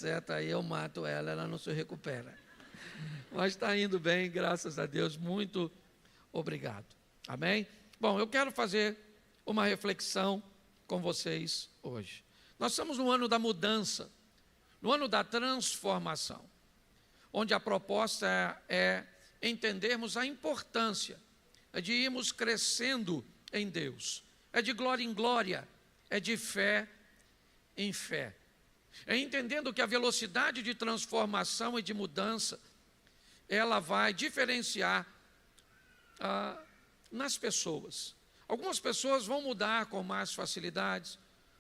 seta, aí eu mato ela, ela não se recupera. Mas está indo bem, graças a Deus, muito obrigado. Amém? Bom, eu quero fazer uma reflexão com vocês hoje. Nós estamos no ano da mudança, no ano da transformação, onde a proposta é entendermos a importância de irmos crescendo em Deus. É de glória em glória, é de fé em fé. É entendendo que a velocidade de transformação e de mudança, ela vai diferenciar nas pessoas. Algumas pessoas vão mudar com mais facilidades,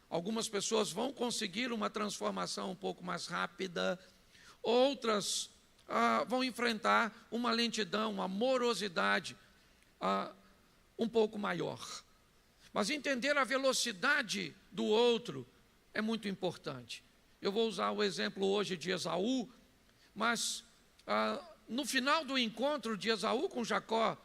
algumas pessoas vão conseguir uma transformação um pouco mais rápida, outras vão enfrentar uma lentidão, uma morosidade um pouco maior. Mas entender a velocidade do outro é muito importante. Eu vou usar o exemplo hoje de Esaú, mas no final do encontro de Esaú com Jacó,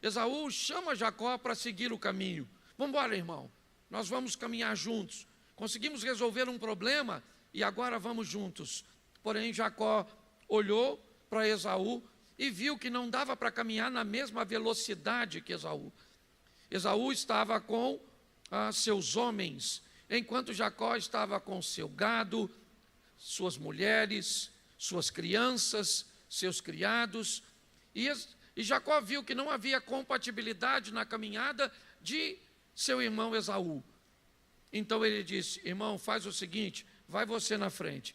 Esaú chama Jacó para seguir o caminho. Vamos embora, irmão, nós vamos caminhar juntos. Conseguimos resolver um problema e agora vamos juntos. Porém, Jacó olhou para Esaú e viu que não dava para caminhar na mesma velocidade que Esaú. Esaú estava com seus homens, enquanto Jacó estava com seu gado, suas mulheres, suas crianças, seus criados. E Jacó viu que não havia compatibilidade na caminhada de seu irmão Esaú. Então ele disse: irmão, faz o seguinte, vai você na frente,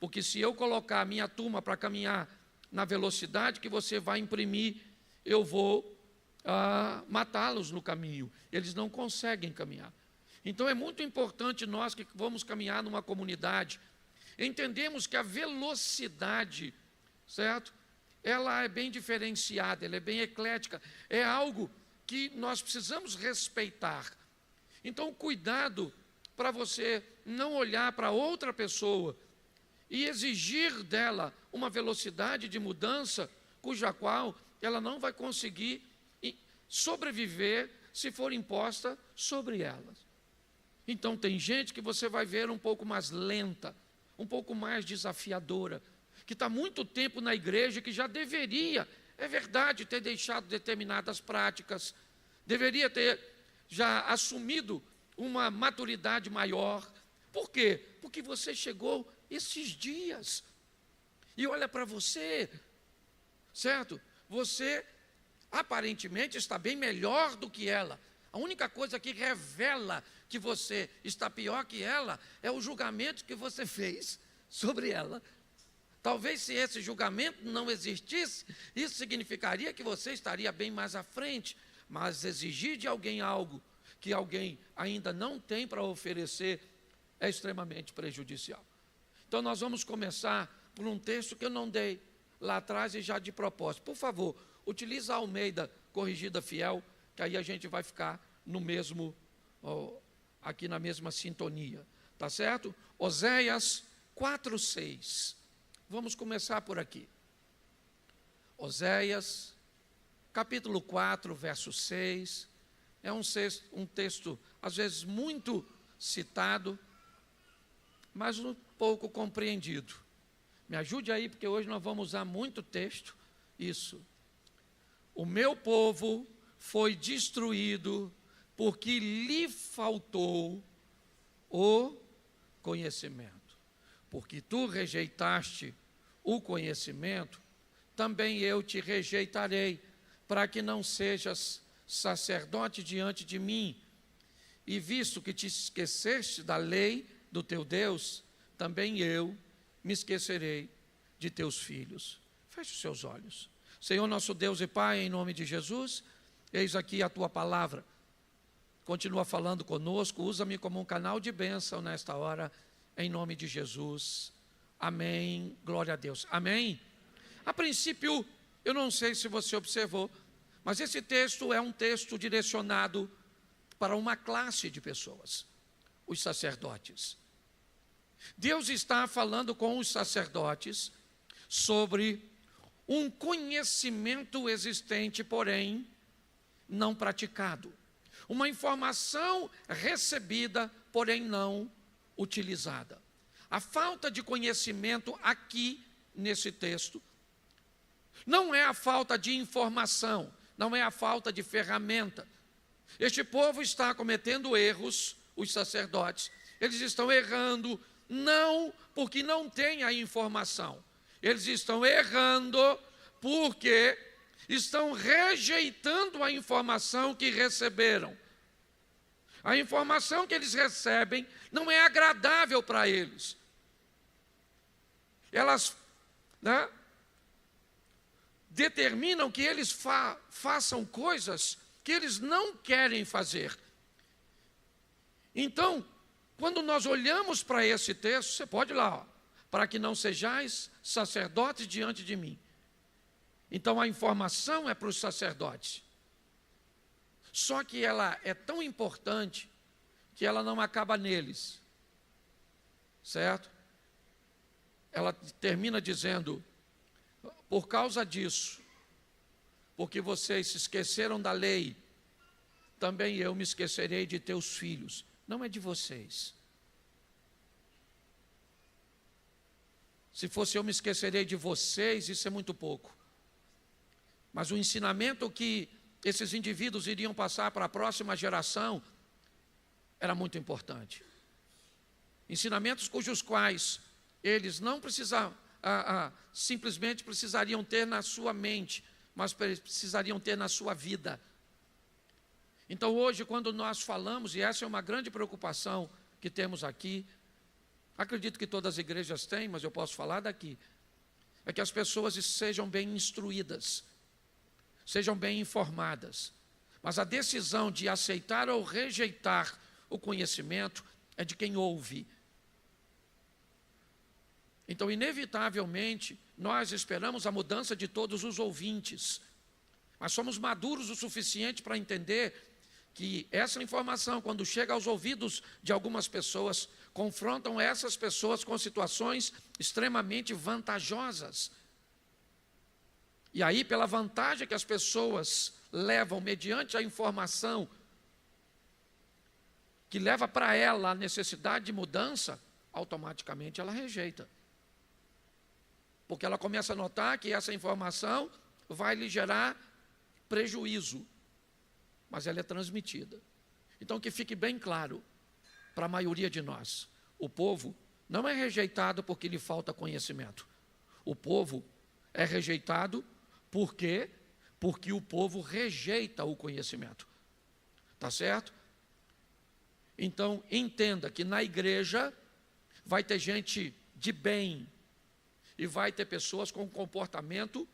porque se eu colocar a minha turma para caminhar na velocidade que você vai imprimir, eu vou matá-los no caminho. Eles não conseguem caminhar. Então é muito importante nós que vamos caminhar numa comunidade, entendemos que a velocidade, certo? Ela é bem diferenciada, ela é bem eclética, é algo que nós precisamos respeitar. Então cuidado para você não olhar para outra pessoa e exigir dela uma velocidade de mudança cuja qual ela não vai conseguir sobreviver se for imposta sobre elas. Então tem gente que você vai ver um pouco mais lenta, um pouco mais desafiadora, que está muito tempo na igreja, que já deveria, é verdade, ter deixado determinadas práticas, deveria ter já assumido uma maturidade maior. Por quê? Porque você chegou esses dias e olha para você, certo? Você aparentemente está bem melhor do que ela. A única coisa que revela que você está pior que ela é o julgamento que você fez sobre ela. Talvez se esse julgamento não existisse, isso significaria que você estaria bem mais à frente. Mas exigir de alguém algo que alguém ainda não tem para oferecer é extremamente prejudicial. Então nós vamos começar por um texto que eu não dei lá atrás e já de propósito. Por favor, utilize a Almeida Corrigida Fiel, que aí a gente vai ficar no mesmo, aqui na mesma sintonia, tá certo? Oséias 4:6. Vamos começar por aqui. Oséias, capítulo 4, verso 6. É um texto, às vezes, muito citado, mas um pouco compreendido. Me ajude aí, porque hoje nós vamos usar muito texto. Isso. O meu povo foi destruído porque lhe faltou o conhecimento. Porque tu rejeitaste o conhecimento, também eu te rejeitarei, para que não sejas sacerdote diante de mim. E visto que te esqueceste da lei do teu Deus, também eu me esquecerei de teus filhos. Feche os seus olhos. Senhor nosso Deus e Pai, em nome de Jesus, eis aqui a tua palavra. Continua falando conosco, usa-me como um canal de bênção nesta hora, em nome de Jesus. Amém, glória a Deus. Amém? A princípio, eu não sei se você observou, mas esse texto é um texto direcionado para uma classe de pessoas, os sacerdotes. Deus está falando com os sacerdotes sobre um conhecimento existente, porém não praticado. Uma informação recebida, porém não utilizada. A falta de conhecimento aqui nesse texto não é a falta de informação, não é a falta de ferramenta. Este povo está cometendo erros, os sacerdotes, eles estão errando não porque não tem a informação, eles estão errando porque estão rejeitando a informação que receberam. A informação que eles recebem não é agradável para eles. Elas determinam que eles façam coisas que eles não querem fazer. Então, quando nós olhamos para esse texto, você pode ir lá, para que não sejais sacerdotes diante de mim. Então, a informação é para os sacerdotes. Só que ela é tão importante que ela não acaba neles, certo? Ela termina dizendo, por causa disso, porque vocês se esqueceram da lei, também eu me esquecerei de teus filhos. Não é de vocês. Se fosse eu me esquecerei de vocês, isso é muito pouco. Mas o ensinamento que esses indivíduos iriam passar para a próxima geração era muito importante. Ensinamentos cujos quais eles não precisavam, simplesmente precisariam ter na sua mente, mas precisariam ter na sua vida. Então hoje, quando nós falamos, e essa é uma grande preocupação que temos aqui, acredito que todas as igrejas têm, mas eu posso falar daqui, é que as pessoas sejam bem instruídas, sejam bem informadas, mas a decisão de aceitar ou rejeitar o conhecimento é de quem ouve. Então, inevitavelmente, nós esperamos a mudança de todos os ouvintes, mas somos maduros o suficiente para entender que essa informação, quando chega aos ouvidos de algumas pessoas, confrontam essas pessoas com situações extremamente vantajosas. E aí, pela vantagem que as pessoas levam mediante a informação, que leva para ela a necessidade de mudança, automaticamente ela rejeita. Porque ela começa a notar que essa informação vai lhe gerar prejuízo, mas ela é transmitida. Então, que fique bem claro para a maioria de nós, o povo não é rejeitado porque lhe falta conhecimento. O povo é rejeitado porque o povo rejeita o conhecimento. Tá certo? Então, entenda que na igreja vai ter gente de bem e vai ter pessoas com comportamento,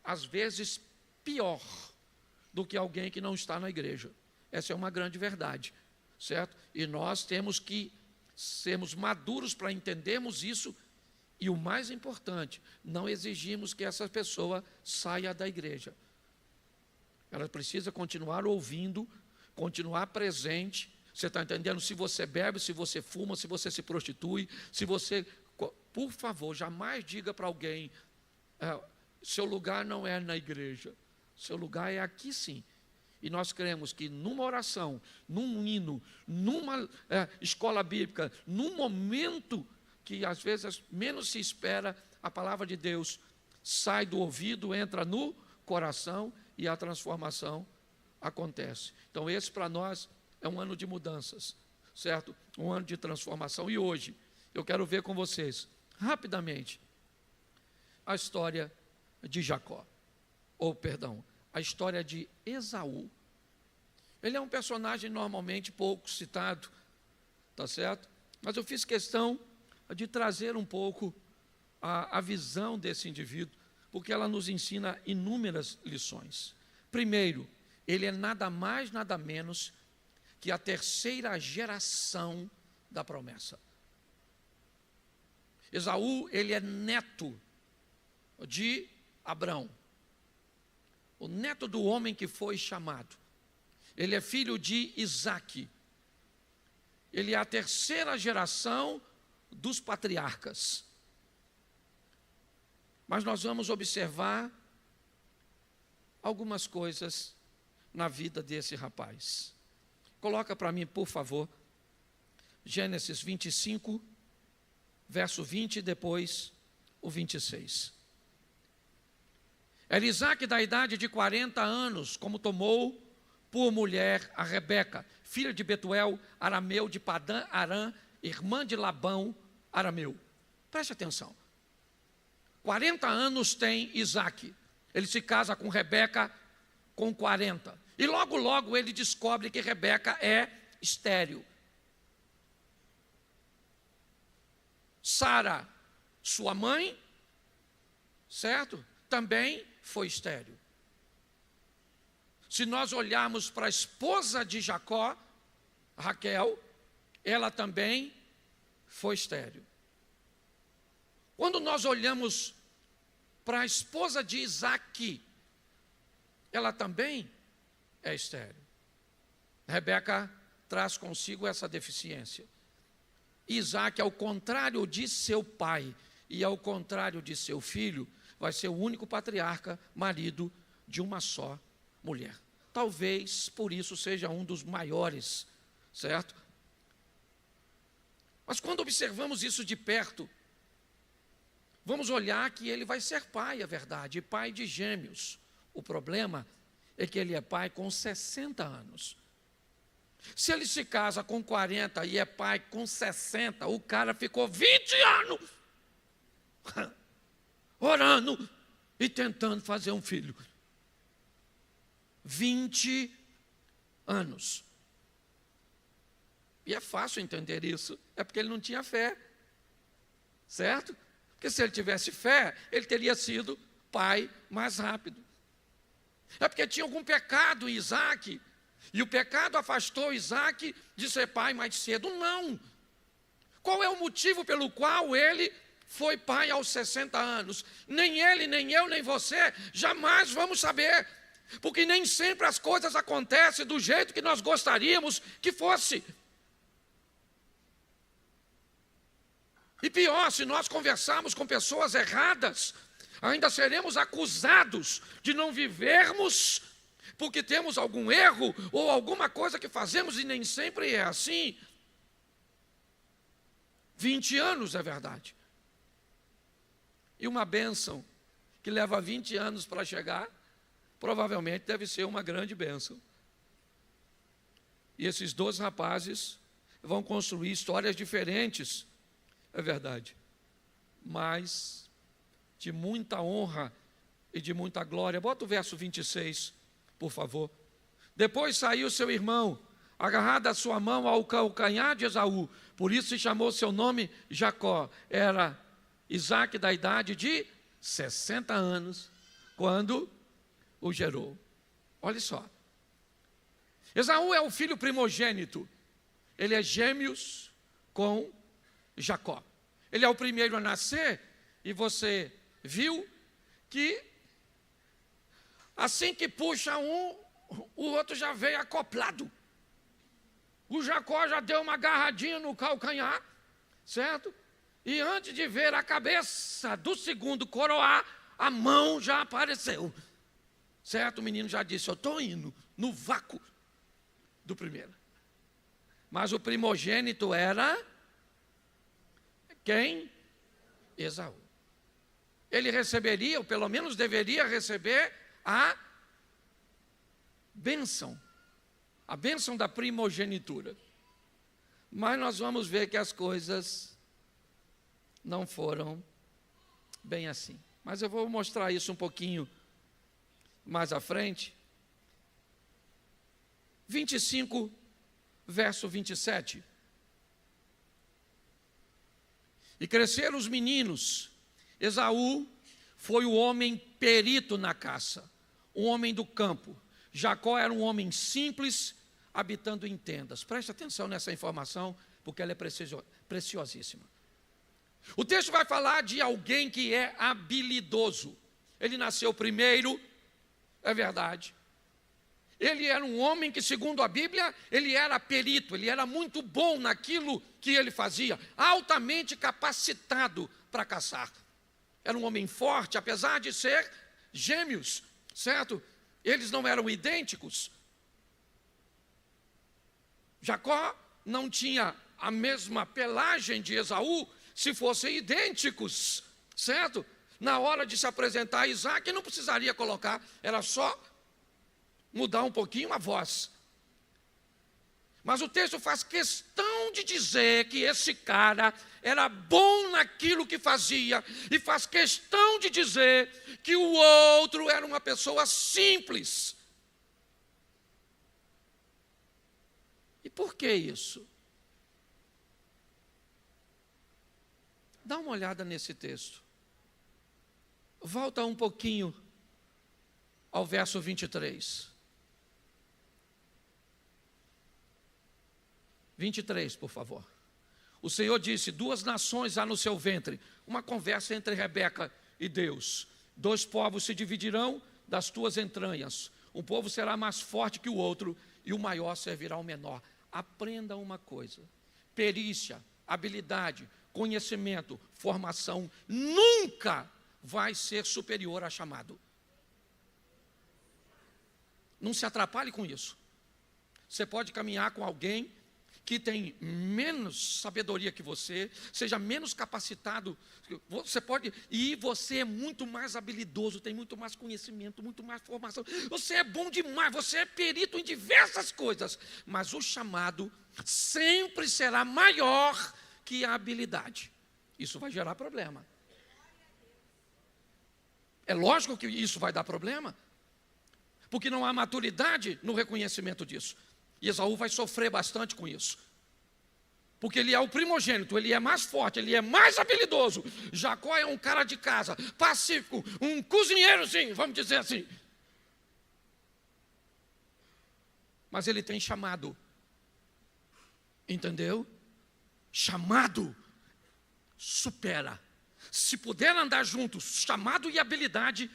às vezes, pior do que alguém que não está na igreja. Essa é uma grande verdade, certo? E nós temos que sermos maduros para entendermos isso. E o mais importante, não exigimos que essa pessoa saia da igreja. Ela precisa continuar ouvindo, continuar presente. Você está entendendo? Se você bebe, se você fuma, se você se prostitui, se você... Por favor, jamais diga para alguém, seu lugar não é na igreja, seu lugar é aqui sim. E nós cremos que numa oração, num hino, numa escola bíblica, num momento que às vezes menos se espera, a palavra de Deus sai do ouvido, entra no coração e a transformação acontece. Então esse para nós é um ano de mudanças, certo? Um ano de transformação. E hoje eu quero ver com vocês, rapidamente, a história de Jacó, a história de Esaú. Ele é um personagem normalmente pouco citado, tá certo? Mas eu fiz questão de trazer um pouco a visão desse indivíduo, porque ela nos ensina inúmeras lições. Primeiro, ele é nada mais, nada menos que a terceira geração da promessa. Esaú, ele é neto de Abrão, o neto do homem que foi chamado. Ele é filho de Isaque. Ele é a terceira geração dos patriarcas. Mas nós vamos observar algumas coisas na vida desse rapaz. Coloca para mim, por favor, Gênesis 25, verso 20 e depois o 26. Era Isaque da idade de 40 anos, como tomou por mulher a Rebeca, filha de Betuel, arameu de Padã Arã, irmã de Labão, arameu. Preste atenção. 40 anos tem Isaque. Ele se casa com Rebeca com 40. E logo, logo ele descobre que Rebeca é estéril. Sara, sua mãe, certo? Também foi estéril. Se nós olharmos para a esposa de Jacó, Raquel, ela também foi estéril. Quando nós olhamos para a esposa de Isaque, ela também é estéril. Rebeca traz consigo essa deficiência. Isaque, ao contrário de seu pai e ao contrário de seu filho, vai ser o único patriarca, marido de uma só mulher. Talvez por isso seja um dos maiores, certo? Mas quando observamos isso de perto, vamos olhar que ele vai ser pai, é verdade, pai de gêmeos. O problema é que ele é pai com 60 anos. Se ele se casa com 40 e é pai com 60, o cara ficou 20 anos orando e tentando fazer um filho. 20 anos. E é fácil entender isso, é porque ele não tinha fé, certo? Porque se ele tivesse fé, ele teria sido pai mais rápido. É porque tinha algum pecado em Isaque, e o pecado afastou Isaque de ser pai mais cedo. Não. Qual é o motivo pelo qual ele foi pai aos 60 anos? Nem ele, nem eu, nem você jamais vamos saber, porque nem sempre as coisas acontecem do jeito que nós gostaríamos que fosse. E pior, se nós conversarmos com pessoas erradas, ainda seremos acusados de não vivermos porque temos algum erro ou alguma coisa que fazemos, e nem sempre é assim. 20 anos é verdade. E uma bênção que leva 20 anos para chegar, provavelmente deve ser uma grande bênção. E esses 2 rapazes vão construir histórias diferentes, é verdade, mas de muita honra e de muita glória. Bota o verso 26, por favor. Depois saiu seu irmão, agarrado a sua mão ao calcanhar de Esaú, por isso se chamou seu nome Jacó. Era Isaque da idade de 60 anos, quando o gerou. Olha só. Esaú é o filho primogênito. Ele é gêmeos com Jacó. Ele é o primeiro a nascer, e você viu que assim que puxa um, o outro já veio acoplado. O Jacó já deu uma agarradinha no calcanhar, certo? E antes de ver a cabeça do segundo coroar, a mão já apareceu. Certo? O menino já disse: eu estou indo no vácuo do primeiro. Mas o primogênito era quem? Esaú. Ele receberia, ou pelo menos deveria receber, a bênção da primogenitura. Mas nós vamos ver que as coisas não foram bem assim. Mas eu vou mostrar isso um pouquinho mais à frente. 25, verso 27. E cresceram os meninos. Esaú foi o homem perito na caça, um homem do campo. Jacó era um homem simples, habitando em tendas. Preste atenção nessa informação, porque ela é preciosíssima. O texto vai falar de alguém que é habilidoso. Ele nasceu primeiro, é verdade. Ele era um homem que, segundo a Bíblia, ele era perito, ele era muito bom naquilo que ele fazia, altamente capacitado para caçar. Era um homem forte, apesar de ser gêmeos, certo? Eles não eram idênticos. Jacó não tinha a mesma pelagem de Esaú, se fossem idênticos, certo? Na hora de se apresentar a Isaac, não precisaria colocar, era só mudar um pouquinho a voz. Mas o texto faz questão de dizer que esse cara era bom naquilo que fazia, e faz questão de dizer que o outro era uma pessoa simples. E por que isso? Dá uma olhada nesse texto. Volta um pouquinho ao verso 23. 23, por favor. O Senhor disse: 2 nações há no seu ventre. Uma conversa entre Rebeca e Deus. 2 povos se dividirão das tuas entranhas. Um povo será mais forte que o outro, e o maior servirá ao menor. Aprenda uma coisa: perícia, habilidade, conhecimento, formação nunca vai ser superior a chamado. Não se atrapalhe com isso. Você pode caminhar com alguém que tem menos sabedoria que você, seja menos capacitado, você pode, e você é muito mais habilidoso, tem muito mais conhecimento, muito mais formação, você é bom demais, você é perito em diversas coisas, mas o chamado sempre será maior que a habilidade. Isso vai gerar problema. É lógico que isso vai dar problema, porque não há maturidade no reconhecimento disso. E Esaú vai sofrer bastante com isso. Porque ele é o primogênito, ele é mais forte, ele é mais habilidoso. Jacó é um cara de casa, pacífico, um cozinheirozinho, vamos dizer assim. Mas ele tem chamado. Entendeu? Chamado supera. Se puder andar juntos, chamado e habilidade,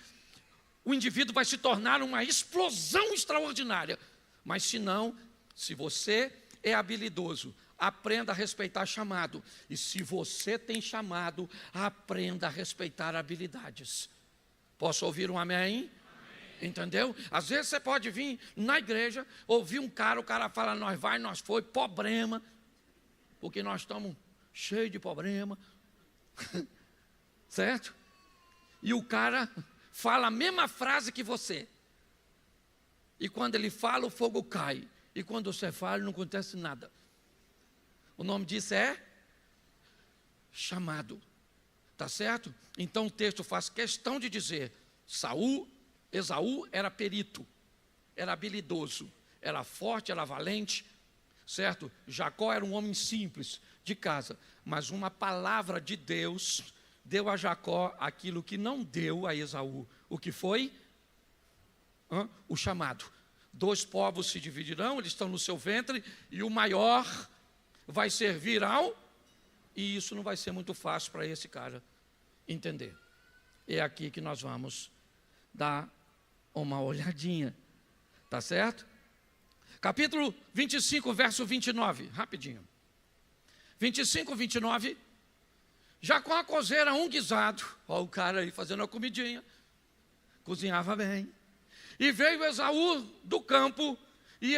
o indivíduo vai se tornar uma explosão extraordinária. Mas se não, se você é habilidoso, aprenda a respeitar chamado. E se você tem chamado, aprenda a respeitar habilidades. Posso ouvir um amém? Amém. Entendeu? Às vezes você pode vir na igreja, ouvir um cara, o cara fala, nós vai, nós foi, problema. Porque nós estamos cheios de problema. Certo? E o cara fala a mesma frase que você. E quando ele fala, o fogo cai. E quando você fala, não acontece nada. O nome disso é chamado. Tá certo? Então o texto faz questão de dizer: Esaú era perito, era habilidoso, era forte, era valente, certo? Jacó era um homem simples, de casa. Mas uma palavra de Deus deu a Jacó aquilo que não deu a Esaú. O que foi? O chamado. 2 povos se dividirão, eles estão no seu ventre, e o maior vai servir ao... E isso não vai ser muito fácil para esse cara entender. É aqui que nós vamos dar uma olhadinha. Tá certo? Capítulo 25, verso 29. Rapidinho. 25, 29. Jacó cozeira um guisado. Olha o cara aí fazendo a comidinha. Cozinhava bem. E veio Esaú do campo. E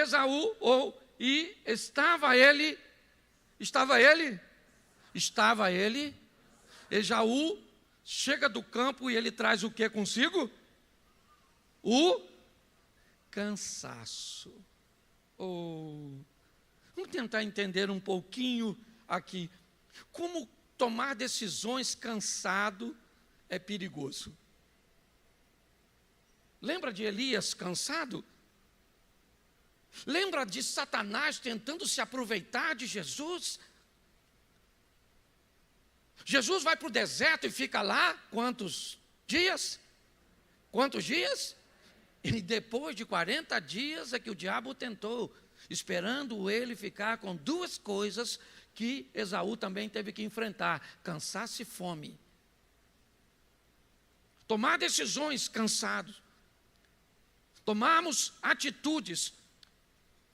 estava ele. Esaú chega do campo e ele traz o que consigo? O cansaço. Vamos tentar entender um pouquinho aqui. Como tomar decisões cansado é perigoso. Lembra de Elias cansado? Lembra de Satanás tentando se aproveitar de Jesus? Jesus vai para o deserto e fica lá quantos dias? Quantos dias? E depois de 40 dias é que o diabo tentou, esperando ele ficar com 2 coisas que Esaú também teve que enfrentar: cansaço e fome. Tomar decisões cansados. Tomarmos atitudes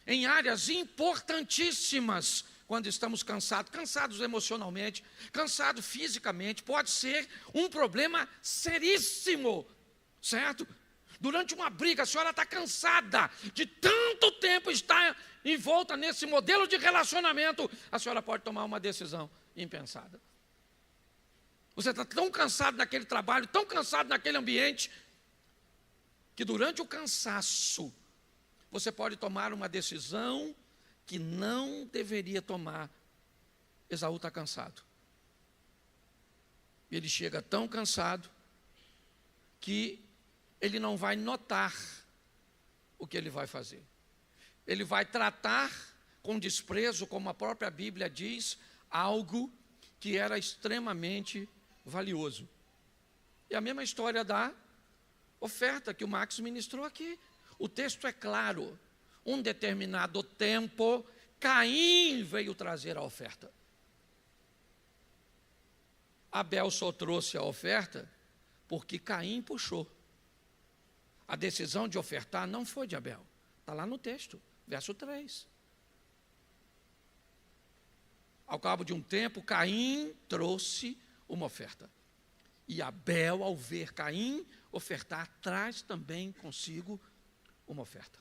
em áreas importantíssimas quando estamos cansados emocionalmente, cansados fisicamente, pode ser um problema seríssimo, certo? Durante uma briga, a senhora está cansada de tanto tempo estar envolta nesse modelo de relacionamento, a senhora pode tomar uma decisão impensada. Você está tão cansado naquele trabalho, tão cansado naquele ambiente, que durante o cansaço, você pode tomar uma decisão que não deveria tomar. Esaú está cansado. Ele chega tão cansado que ele não vai notar o que ele vai fazer. Ele vai tratar com desprezo, como a própria Bíblia diz, algo que era extremamente valioso. E a mesma história da oferta que o Max ministrou aqui. O texto é claro. Um determinado tempo, Caim veio trazer a oferta. Abel só trouxe a oferta porque Caim puxou. A decisão de ofertar não foi de Abel. Está lá no texto, verso 3. Ao cabo de um tempo, Caim trouxe uma oferta. E Abel, ao ver Caim ofertar, traz também consigo uma oferta.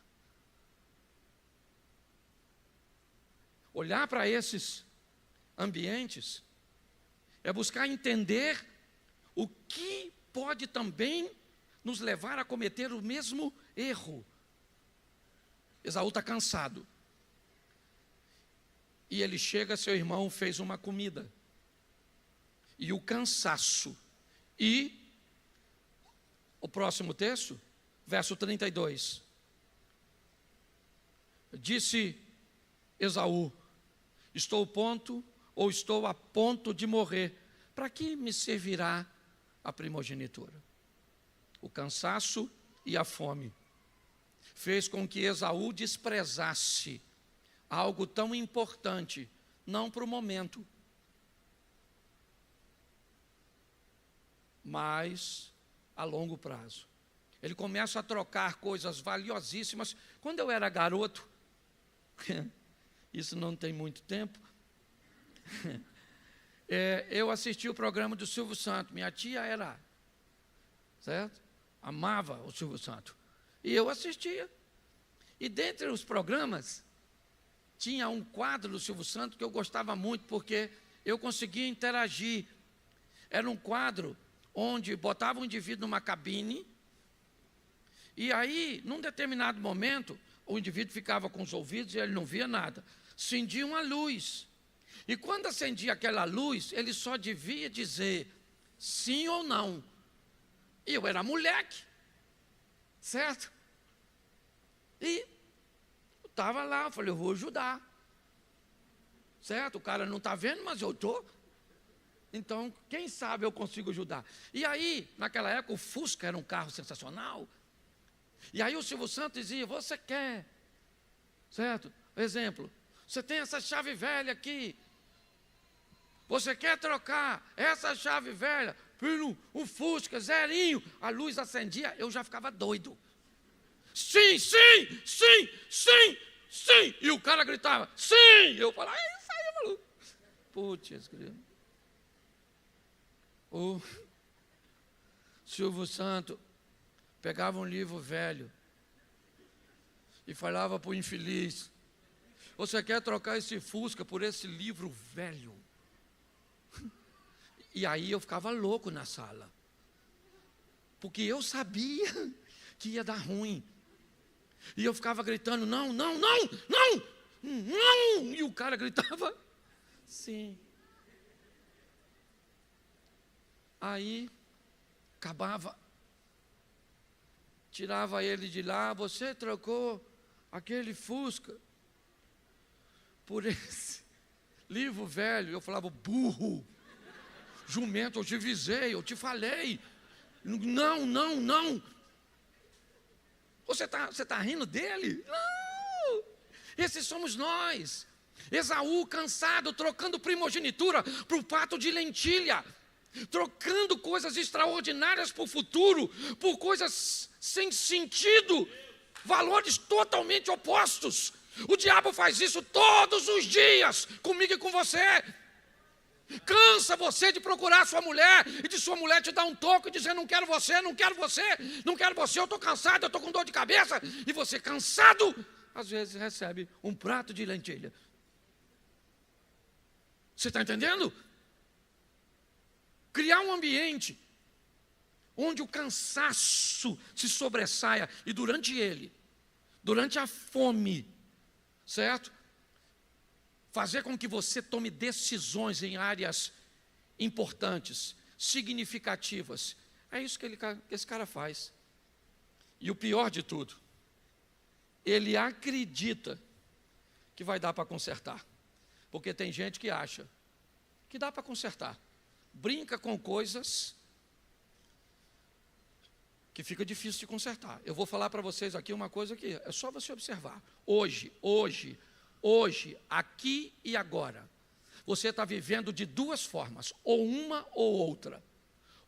Olhar para esses ambientes é buscar entender o que pode também nos levar a cometer o mesmo erro. Esaú está cansado. E ele chega, seu irmão fez uma comida. E o cansaço. E o próximo texto, verso 32. Disse Esaú: estou a ponto de morrer. Para que me servirá a primogenitura? O cansaço e a fome fez com que Esaú desprezasse algo tão importante, não para o momento, mas a longo prazo. Ele começa a trocar coisas valiosíssimas. Quando eu era garoto, isso não tem muito tempo, eu assisti o programa do Silvio Santos. Minha tia era, certo? Amava o Silvio Santos. E eu assistia. E dentre os programas, tinha um quadro do Silvio Santos que eu gostava muito, porque eu conseguia interagir. Era um quadro onde botava um indivíduo numa cabine, e aí, num determinado momento, o indivíduo ficava com os ouvidos e ele não via nada. Acendia uma luz. E quando acendia aquela luz, ele só devia dizer sim ou não. E eu era moleque, certo? E eu estava lá, eu falei, eu vou ajudar. Certo? O cara não está vendo, mas eu estou. Então, quem sabe eu consigo ajudar. E aí, naquela época, o Fusca era um carro sensacional. E aí o Silvio Santos dizia, você quer, certo? Exemplo, você tem essa chave velha aqui. Você quer trocar essa chave velha por um Fusca zerinho? A luz acendia, eu já ficava doido. Sim, sim, sim, sim, sim. E o cara gritava, sim. Eu falava, isso aí, maluco. Putz, querido. O Silvio Santos pegava um livro velho e falava para o infeliz, você quer trocar esse Fusca por esse livro velho? E aí eu ficava louco na sala, porque eu sabia que ia dar ruim. E eu ficava gritando, não, não, não, não, não. E o cara gritava, sim. Aí, acabava, tirava ele de lá, você trocou aquele Fusca por esse livro velho. Eu falava, burro, jumento, eu te avisei, eu te falei. Não, não, não. Você tá rindo dele? Não! Esses somos nós. Esaú cansado, trocando primogenitura para o prato de lentilha. Trocando coisas extraordinárias para o futuro, por coisas sem sentido, valores totalmente opostos. O diabo faz isso todos os dias, comigo e com você. Cansa você de procurar sua mulher, e de sua mulher te dar um toque e dizer, não quero você, não quero você, não quero você, eu estou cansado, eu estou com dor de cabeça. E você cansado, às vezes recebe um prato de lentilha. Você está entendendo? Criar um ambiente onde o cansaço se sobressaia e durante a fome, certo? Fazer com que você tome decisões em áreas importantes, significativas. É isso que esse cara faz. E o pior de tudo, ele acredita que vai dar para consertar. Porque tem gente que acha que dá para consertar. Brinca com coisas que fica difícil de consertar. Eu vou falar para vocês aqui uma coisa que é só você observar. Hoje, aqui e agora, você está vivendo de duas formas, ou uma ou outra.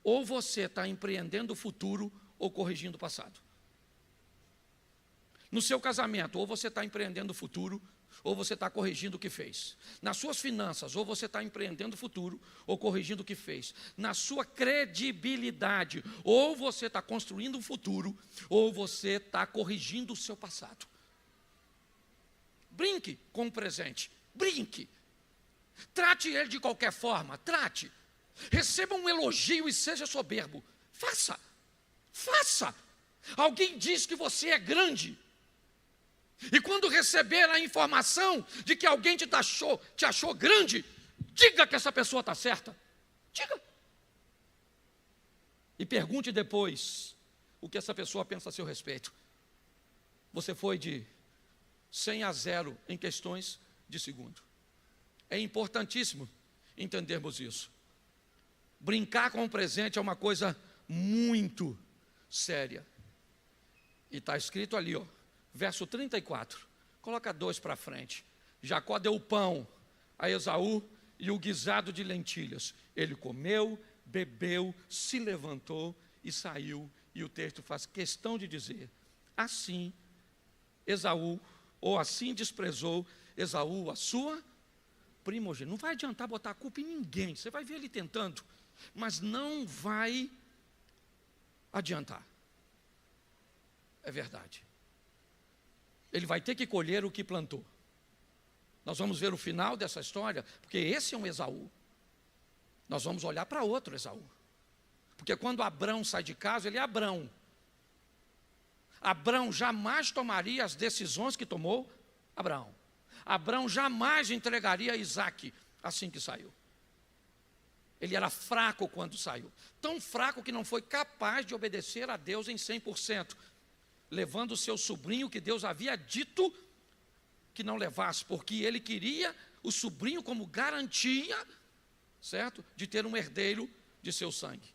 Ou você está empreendendo o futuro ou corrigindo o passado. No seu casamento, ou você está empreendendo o futuro, ou você está corrigindo o que fez. Nas suas finanças, ou você está empreendendo o futuro, ou corrigindo o que fez. Na sua credibilidade, ou você está construindo um futuro, ou você está corrigindo o seu passado. Brinque com o presente, brinque. Trate ele de qualquer forma, trate. Receba um elogio e seja soberbo. Faça. Alguém diz que você é grande. E quando receber a informação de que alguém te achou grande, diga que essa pessoa está certa. Diga. E pergunte depois o que essa pessoa pensa a seu respeito. Você foi de 100 a 0 em questões de segundo. É importantíssimo entendermos isso. Brincar com o presente é uma coisa muito séria. E está escrito ali, verso 34. Coloca 2 para frente. Jacó deu o pão a Esaú e o guisado de lentilhas. Ele comeu, bebeu, se levantou e saiu. E o texto faz questão de dizer: assim Esaú, ou assim desprezou Esaú a sua primogênita. Não vai adiantar botar a culpa em ninguém. Você vai ver ele tentando, mas não vai adiantar. É verdade. Ele vai ter que colher o que plantou. Nós vamos ver o final dessa história, porque esse é um Esaú. Nós vamos olhar para outro Esaú. Porque quando Abrão sai de casa, ele é Abrão. Abrão jamais tomaria as decisões que tomou Abraão. Abrão jamais entregaria Isaque assim que saiu. Ele era fraco quando saiu. Tão fraco que não foi capaz de obedecer a Deus em 100%. Levando o seu sobrinho que Deus havia dito que não levasse, porque ele queria o sobrinho como garantia, certo? De ter um herdeiro de seu sangue.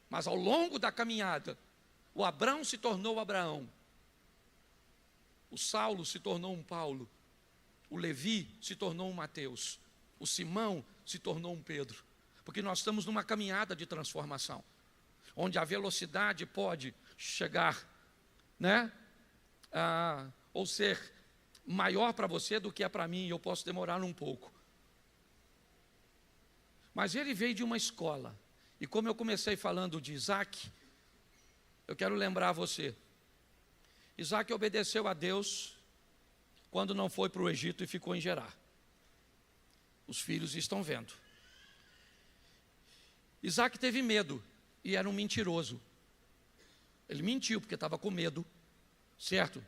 Mas ao longo da caminhada, o Abrão se tornou Abraão. O Saulo se tornou um Paulo. O Levi se tornou um Mateus. O Simão se tornou um Pedro. Porque nós estamos numa caminhada de transformação, onde a velocidade pode chegar, ou ser maior para você do que é para mim, e eu posso demorar um pouco. Mas ele veio de uma escola, e como eu comecei falando de Isaque, eu quero lembrar você, Isaque obedeceu a Deus quando não foi para o Egito e ficou em Gerar. Os filhos estão vendo. Isaque teve medo e era um mentiroso. Ele mentiu porque estava com medo, certo?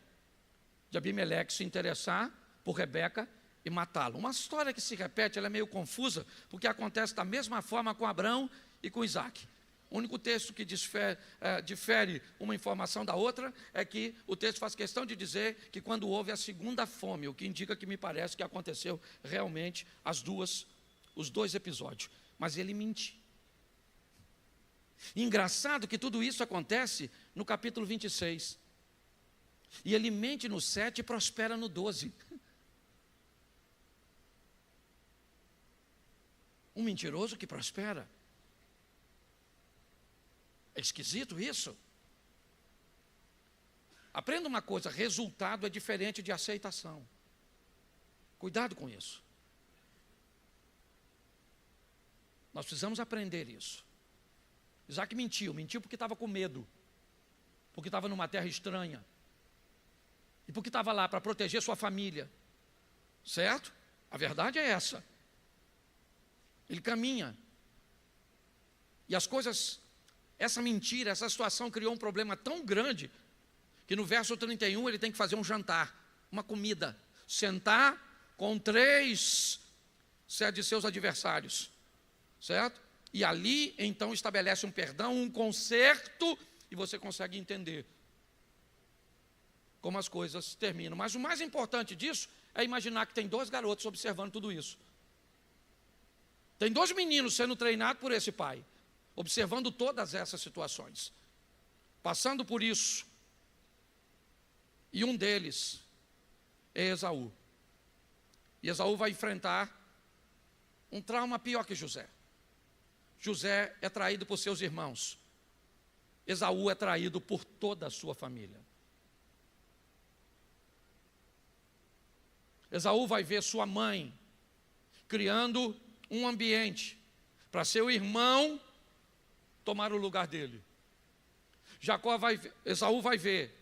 De Abimeleque se interessar por Rebeca e matá-lo. Uma história que se repete, ela é meio confusa, porque acontece da mesma forma com Abrão e com Isaque. O único texto que difere uma informação da outra é que o texto faz questão de dizer que quando houve a segunda fome, o que indica que me parece que aconteceu realmente os dois episódios. Mas ele mentiu. Engraçado que tudo isso acontece no capítulo 26. E ele mente no 7 e prospera no 12. Um mentiroso que prospera. É esquisito isso. Aprenda uma coisa: resultado é diferente de aceitação. Cuidado com isso. Nós precisamos aprender isso. Isaque mentiu porque estava com medo, porque estava numa terra estranha, e porque estava lá para proteger sua família, certo? A verdade é essa. Ele caminha, E as coisas, essa mentira, essa situação criou um problema tão grande, que no verso 31 ele tem que fazer um jantar, uma comida, sentar com 3 de seus adversários, certo? E ali então estabelece um perdão, um conserto, e você consegue entender como as coisas terminam. Mas o mais importante disso é imaginar que tem 2 garotos observando tudo isso. Tem 2 meninos sendo treinados por esse pai, observando todas essas situações, passando por isso. E um deles é Esaú. E Esaú vai enfrentar um trauma pior que José. José é traído por seus irmãos. Esaú é traído por toda a sua família. Esaú vai ver sua mãe criando um ambiente para seu irmão tomar o lugar dele. Esaú vai ver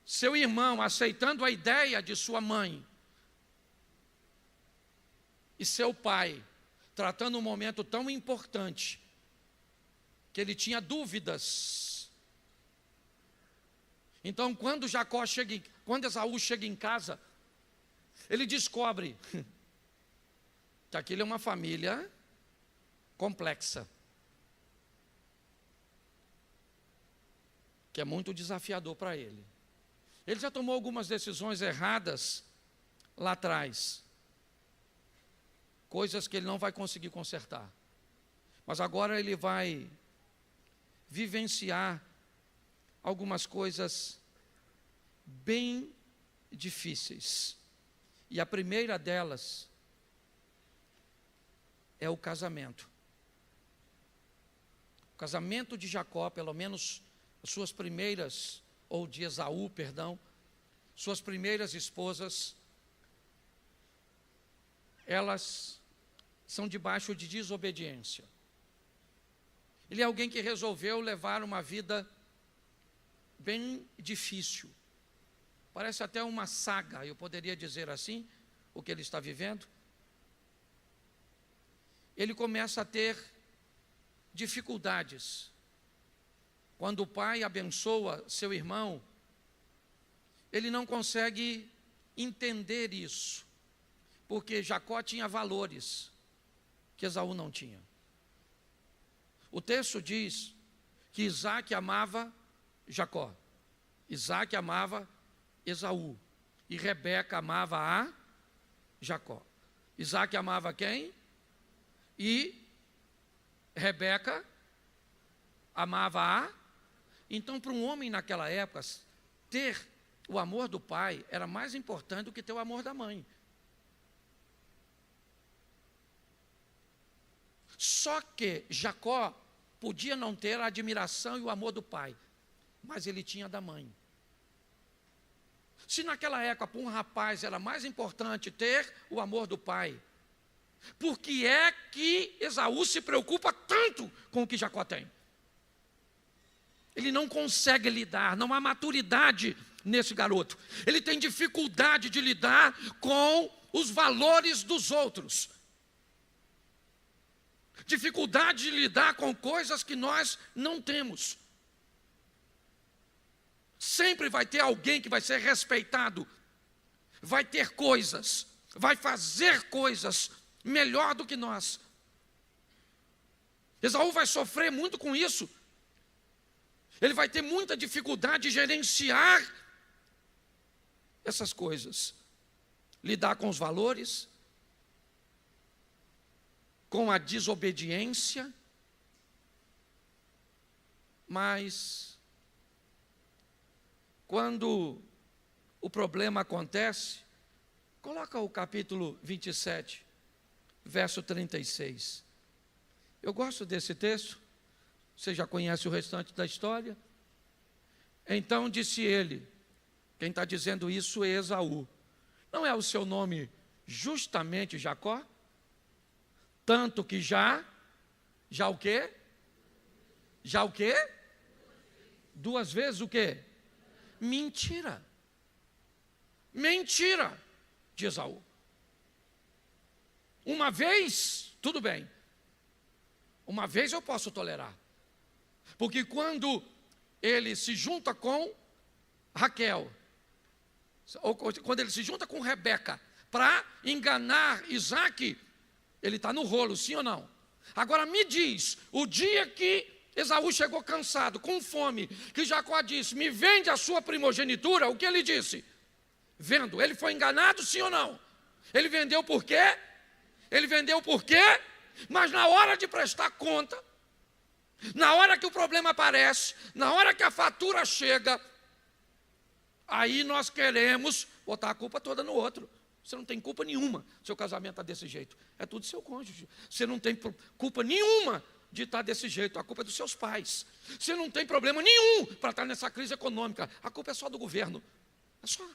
seu irmão aceitando a ideia de sua mãe. E seu pai tratando um momento tão importante que ele tinha dúvidas. Então, quando Esaú chega em casa, ele descobre que aquilo é uma família complexa, que é muito desafiador para ele. Ele já tomou algumas decisões erradas lá atrás, coisas que ele não vai conseguir consertar. Mas agora ele vai vivenciar algumas coisas bem difíceis. E a primeira delas é o casamento. O casamento de Jacó, pelo menos as suas primeiras, ou de Esaú, perdão, suas primeiras esposas, elas são debaixo de desobediência. Ele é alguém que resolveu levar uma vida bem difícil. Parece até uma saga, eu poderia dizer assim, o que ele está vivendo. Ele começa a ter dificuldades. Quando o pai abençoa seu irmão, ele não consegue entender isso, porque Jacó tinha valores que Esaú não tinha. O texto diz que Isaac amava Jacó, Isaac amava Esaú, e Rebeca amava a Jacó. Isaac amava quem? E Rebeca amava a... Então, para um homem naquela época, ter o amor do pai era mais importante do que ter o amor da mãe. Só que Jacó podia não ter a admiração e o amor do pai, mas ele tinha da mãe. Se naquela época para um rapaz era mais importante ter o amor do pai, por que é que Esaú se preocupa tanto com o que Jacó tem? Ele não consegue lidar, não há maturidade nesse garoto. Ele tem dificuldade de lidar com os valores dos outros. Dificuldade de lidar com coisas que nós não temos. Sempre vai ter alguém que vai ser respeitado, vai ter coisas, vai fazer coisas melhor do que nós. Esaú vai sofrer muito com isso. Ele vai ter muita dificuldade de gerenciar essas coisas. Lidar com os valores, com a desobediência, mas quando o problema acontece, coloca o capítulo 27, verso 36. Eu gosto desse texto, você já conhece o restante da história. Então disse ele, quem está dizendo isso é Esaú, não é o seu nome justamente Jacó? Tanto que já o quê? Já o quê? 2 vezes o quê? Mentira. Mentira de Esaú. Uma vez, tudo bem. Uma vez eu posso tolerar. Porque quando ele se junta com Raquel, ou quando ele se junta com Rebeca, para enganar Isaac, ele está no rolo, sim ou não? Agora me diz, o dia que Esaú chegou cansado, com fome, que Jacó disse, me vende a sua primogenitura, o que ele disse? Vendo. Ele foi enganado, sim ou não? Ele vendeu por quê? Ele vendeu por quê? Mas na hora de prestar conta, na hora que o problema aparece, na hora que a fatura chega, aí nós queremos botar a culpa toda no outro. Você não tem culpa nenhuma, seu casamento está desse jeito. É tudo seu cônjuge. Você não tem culpa nenhuma de estar desse jeito. A culpa é dos seus pais. Você não tem problema nenhum para estar nessa crise econômica. A culpa é só do governo. É só.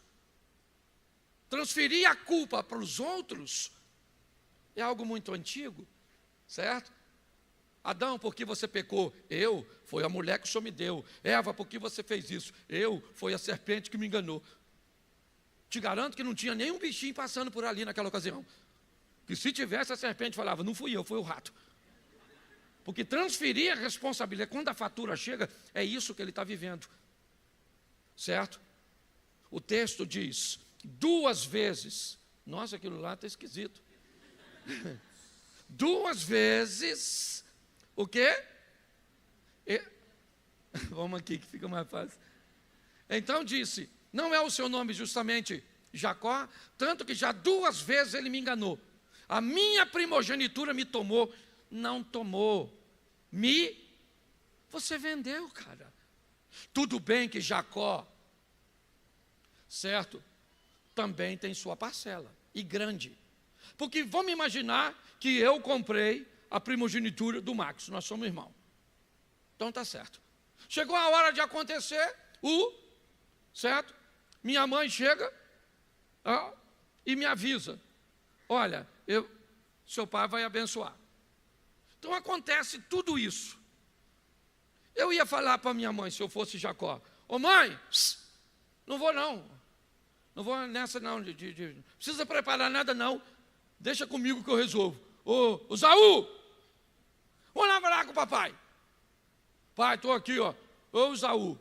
Transferir a culpa para os outros é algo muito antigo, certo? Adão, por que você pecou? Eu, foi a mulher que o Senhor me deu. Eva, por que você fez isso? Eu, foi a serpente que me enganou. Te garanto que não tinha nenhum bichinho passando por ali naquela ocasião. Que se tivesse, a serpente falava, não fui eu, foi o rato. Porque transferir a responsabilidade, quando a fatura chega, é isso que ele está vivendo. Certo? O texto diz, 2 vezes, nossa, aquilo lá está esquisito. 2 vezes, o quê? Vamos aqui que fica mais fácil. Então disse, não é o seu nome justamente Jacó, tanto que já 2 vezes ele me enganou. A minha primogenitura me tomou, não tomou. Você vendeu, cara. Tudo bem que Jacó, certo, também tem sua parcela, e grande. Porque vamos imaginar que eu comprei a primogenitura do Max, nós somos irmãos. Então está certo. Chegou a hora de acontecer certo? Minha mãe chega e me avisa, olha, seu pai vai abençoar. Então acontece tudo isso. Eu ia falar para minha mãe, se eu fosse Jacó, ô mãe, não vou não vou nessa não, precisa preparar nada não, deixa comigo que eu resolvo. Ô Zaú, vamos lá falar com o papai. Pai, estou aqui, ô Zaú,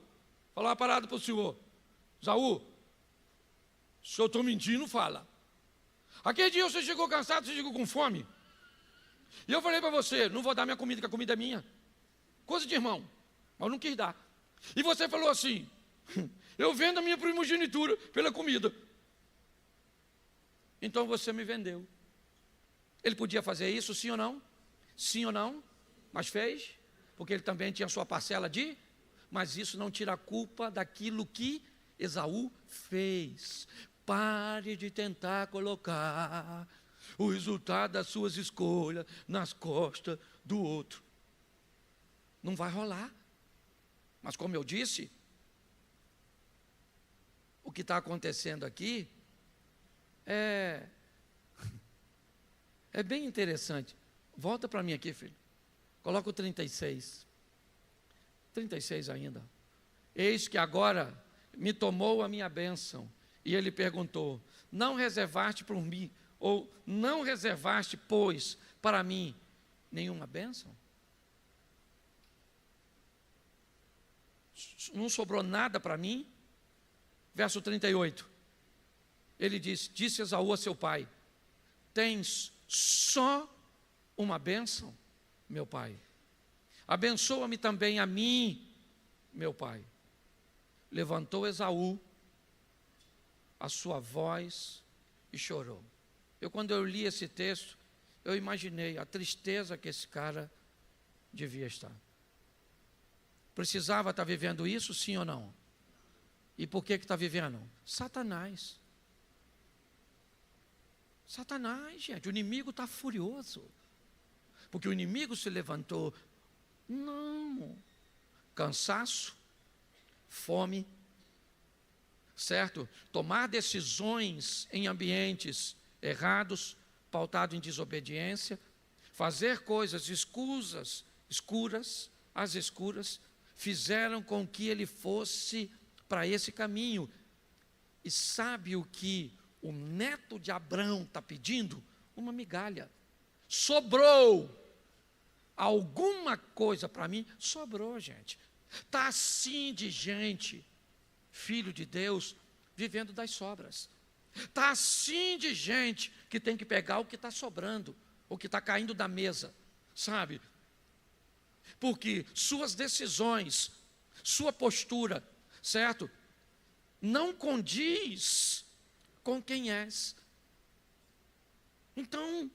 falar uma parada para o senhor. Zaú, se eu estou mentindo, fala. Aquele dia você chegou cansado, você chegou com fome. E eu falei para você, não vou dar minha comida, que a comida é minha. Coisa de irmão, mas eu não quis dar. E você falou assim, eu vendo a minha primogenitura pela comida. Então você me vendeu. Ele podia fazer isso, sim ou não? Sim ou não? Mas fez, porque ele também tinha sua parcela de... Mas isso não tira a culpa daquilo que Esaú fez. Pare de tentar colocar o resultado das suas escolhas nas costas do outro. Não vai rolar. Mas como eu disse, o que está acontecendo aqui é bem interessante. Volta para mim aqui, filho. Coloca o 36. 36 ainda. Eis que agora me tomou a minha bênção. E ele perguntou, não reservaste por mim, ou não reservaste, pois, para mim, nenhuma bênção? Não sobrou nada para mim? Verso 38. Ele disse Esaú a seu pai, tens só uma bênção, meu pai. Abençoa-me também a mim, meu pai. Levantou Esaú a sua voz e chorou. Quando eu li esse texto, eu imaginei a tristeza que esse cara devia estar. Precisava estar vivendo isso, sim ou não? E por que está vivendo? Satanás. Satanás, gente, o inimigo está furioso. Porque o inimigo se levantou. Não. Cansaço, fome, certo? Tomar decisões em ambientes errados, pautado em desobediência, fazer coisas escuras, às escuras, fizeram com que ele fosse para esse caminho. E sabe o que o neto de Abrão está pedindo? Uma migalha. Sobrou. alguma coisa para mim, sobrou, gente. Está assim de gente, filho de Deus, vivendo das sobras. Está assim de gente que tem que pegar o que está sobrando, o que está caindo da mesa, sabe? Porque suas decisões, sua postura, certo? Não condiz com quem és. Então,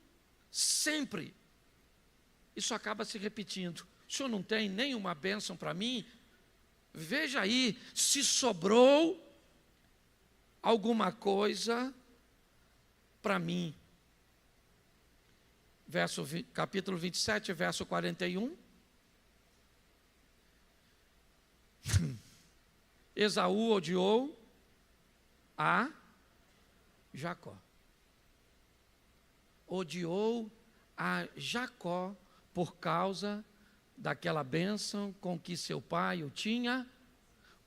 sempre, isso acaba se repetindo. O senhor não tem nenhuma bênção para mim? Veja aí, se sobrou alguma coisa para mim. Capítulo 27, verso 41. Esaú odiou a Jacó. Odiou a Jacó por causa daquela bênção com que seu pai o tinha.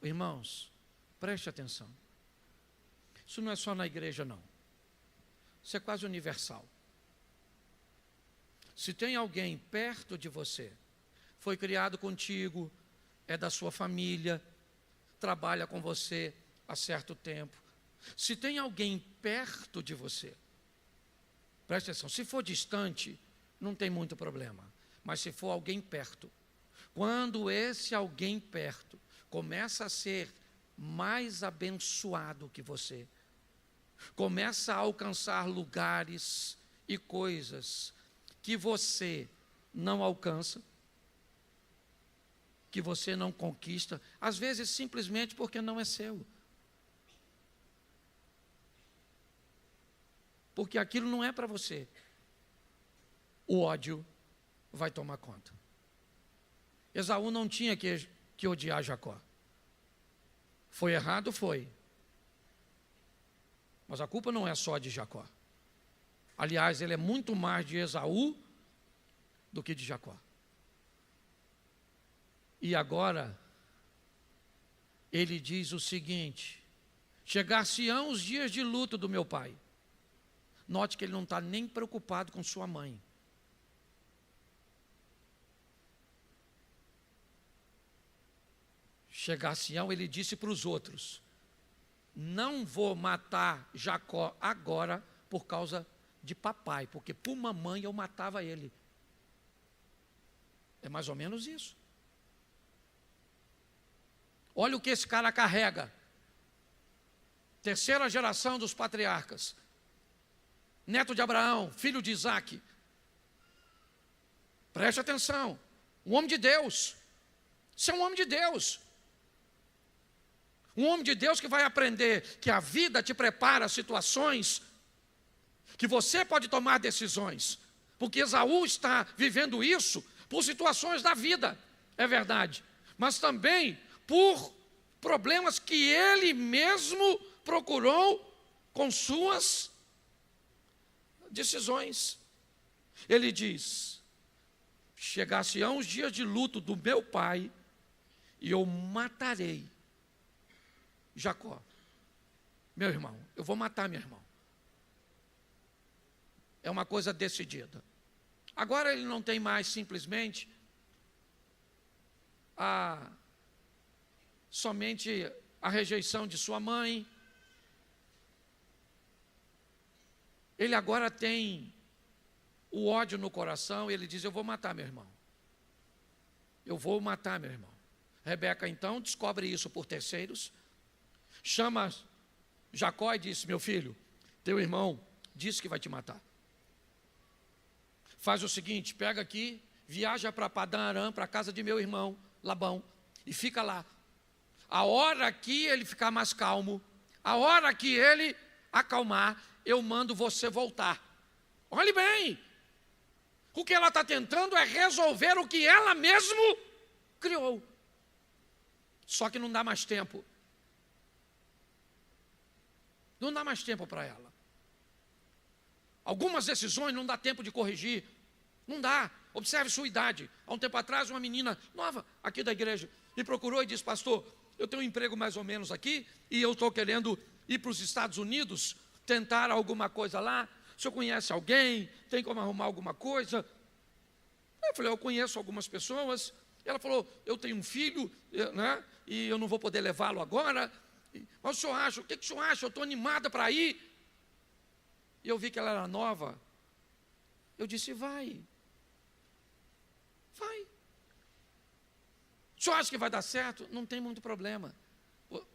Irmãos, preste atenção. Isso não é só na igreja, não. Isso é quase universal. Se tem alguém perto de você, foi criado contigo, é da sua família, trabalha com você há certo tempo. Se tem alguém perto de você, preste atenção, se for distante, não tem muito problema. Mas se for alguém perto, quando esse alguém perto começa a ser mais abençoado que você, começa a alcançar lugares e coisas que você não alcança, que você não conquista, às vezes simplesmente porque não é seu. Porque aquilo não é para você. O ódio vai tomar conta. Esaú não tinha que odiar Jacó. Foi errado? Foi. Mas a culpa não é só de Jacó. Aliás, ele é muito mais de Esaú do que de Jacó. E agora, ele diz o seguinte: chegar-se-ão os dias de luto do meu pai. Note que ele não está nem preocupado com sua mãe. Chegar-se-ão, ele disse para os outros: não vou matar Jacó agora por causa de papai, porque por mamãe eu matava ele. É mais ou menos isso. Olha o que esse cara carrega. Terceira geração dos patriarcas. Neto de Abraão, filho de Isaque. Preste atenção. Um homem de Deus. Isso é um homem de Deus. Um homem de Deus que vai aprender que a vida te prepara situações que você pode tomar decisões. Porque Esaú está vivendo isso por situações da vida, é verdade. Mas também por problemas que ele mesmo procurou com suas decisões. Ele diz: chegar-se-ão os dias de luto do meu pai, e eu matarei Jacó. Meu irmão, eu vou matar meu irmão. É uma coisa decidida. Agora ele não tem mais simplesmente somente a rejeição de sua mãe. Ele agora tem o ódio no coração. Ele diz: eu vou matar meu irmão. Eu vou matar meu irmão. Rebeca então descobre isso por terceiros, chama Jacó e diz: meu filho, teu irmão disse que vai te matar. Faz o seguinte, pega aqui, viaja para Padã Arã, para a casa de meu irmão Labão, e fica lá. A hora que ele ficar mais calmo, a hora que ele acalmar, eu mando você voltar. Olhe bem, o que ela está tentando é resolver o que ela mesmo criou. Só que não dá mais tempo. Não dá mais tempo para ela. Algumas decisões não dá tempo de corrigir. Não dá. Observe sua idade. Há um tempo atrás, uma menina nova aqui da igreja me procurou e disse: pastor, eu tenho um emprego mais ou menos aqui e eu estou querendo ir para os Estados Unidos, tentar alguma coisa lá. O senhor conhece alguém? Tem como arrumar alguma coisa? Eu falei, eu conheço algumas pessoas. Ela falou, eu tenho um filho, né, e eu não vou poder levá-lo agora. Mas o senhor acha? O que o senhor acha? Eu estou animada para ir. E eu vi que ela era nova. Eu disse, vai. Vai. O senhor acha que vai dar certo? Não tem muito problema.